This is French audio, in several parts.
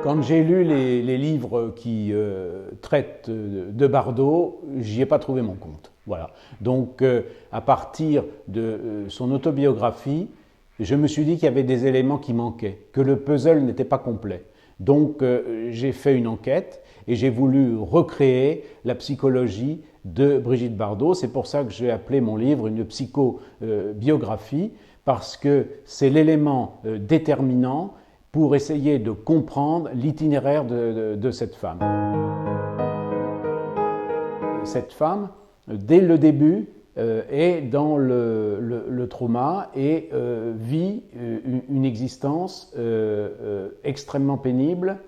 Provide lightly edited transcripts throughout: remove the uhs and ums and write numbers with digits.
Quand j'ai lu les livres qui traitent de Bardot, j'y ai pas trouvé mon compte. Voilà. Donc, à partir de son autobiographie, je me suis dit qu'il y avait des éléments qui manquaient, que le puzzle n'était pas complet. Donc, j'ai fait une enquête et j'ai voulu recréer la psychologie de Brigitte Bardot. C'est pour ça que j'ai appelé mon livre une psychobiographie, parce que c'est l'élément déterminant pour essayer de comprendre l'itinéraire de cette femme. Cette femme, dès le début, est dans le trauma et vit une existence extrêmement pénible,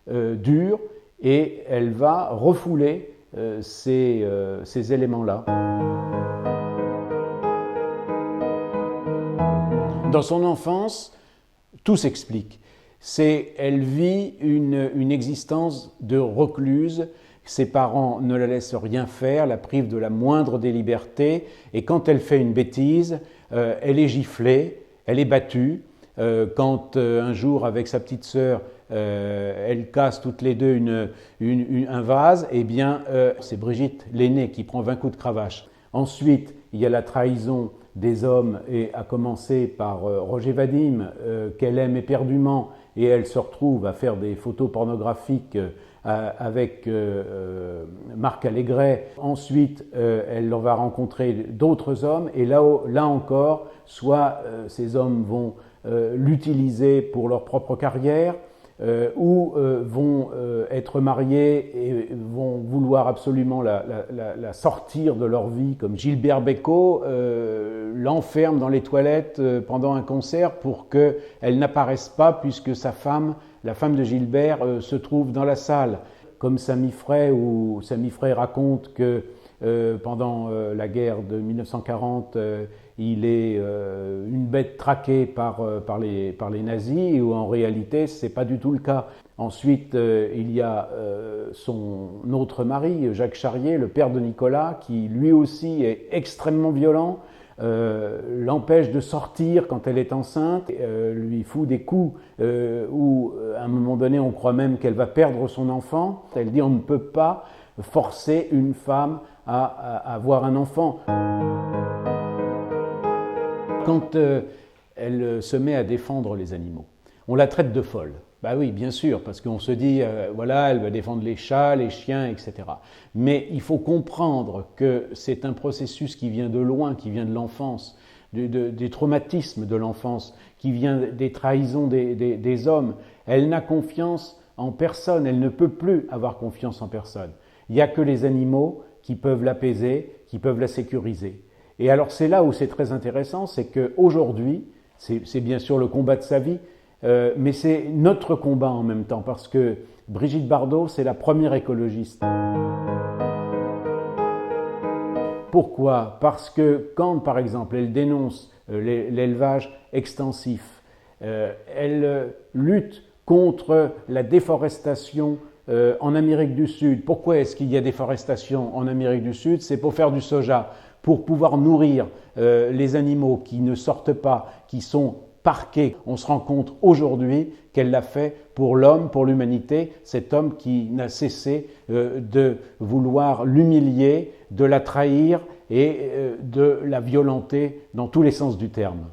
dure, et elle va refouler ces éléments-là. Dans son enfance, tout s'explique. Elle vit une existence de recluse. Ses parents ne la laissent rien faire, la privent de la moindre des libertés. Et quand elle fait une bêtise, elle est giflée, elle est battue. Quand un jour, avec sa petite sœur, elles cassent toutes les deux un vase, eh bien, c'est Brigitte, l'aînée, qui prend 20 coups de cravache. Ensuite, il y a la trahison des hommes, et à commencer par Roger Vadim, qu'elle aime éperdument, et elle se retrouve à faire des photos pornographiques avec Marc Allégret. Ensuite, elle va rencontrer d'autres hommes, et là encore, soit ces hommes vont l'utiliser pour leur propre carrière, ou vont être mariés et vont vouloir absolument la sortir de leur vie, comme Gilbert Bécaud l'enferme dans les toilettes pendant un concert pour qu'elle n'apparaisse pas, puisque sa femme, la femme de Gilbert, se trouve dans la salle. Comme Sami Frey, où Sami Frey raconte que pendant la guerre de 1940, il est une bête traquée par les nazis, où en réalité, ce n'est pas du tout le cas. Ensuite, il y a son autre mari, Jacques Charrier, le père de Nicolas, qui lui aussi est extrêmement violent, l'empêche de sortir quand elle est enceinte, lui fout des coups où, à un moment donné, on croit même qu'elle va perdre son enfant. Elle dit: on ne peut pas forcer une femme à avoir un enfant. Quand elle se met à défendre les animaux, on la traite de folle. Bah oui, bien sûr, parce qu'on se dit, voilà, elle va défendre les chats, les chiens, etc. Mais il faut comprendre que c'est un processus qui vient de loin, qui vient de l'enfance, des traumatismes de l'enfance, qui vient des trahisons des hommes. Elle n'a confiance en personne, elle ne peut plus avoir confiance en personne. Il n'y a que les animaux qui peuvent l'apaiser, qui peuvent la sécuriser. Et alors c'est là où c'est très intéressant, c'est qu'aujourd'hui, c'est bien sûr le combat de sa vie, mais c'est notre combat en même temps, parce que Brigitte Bardot, c'est la première écologiste. Pourquoi ? Parce que quand, par exemple, elle dénonce l'élevage extensif, elle lutte contre la déforestation en Amérique du Sud. Pourquoi est-ce qu'il y a déforestation en Amérique du Sud ? C'est pour faire du soja, pour pouvoir nourrir les animaux qui ne sortent pas, qui sont parqués. On se rend compte aujourd'hui qu'elle l'a fait pour l'homme, pour l'humanité, cet homme qui n'a cessé de vouloir l'humilier, de la trahir et de la violenter dans tous les sens du terme.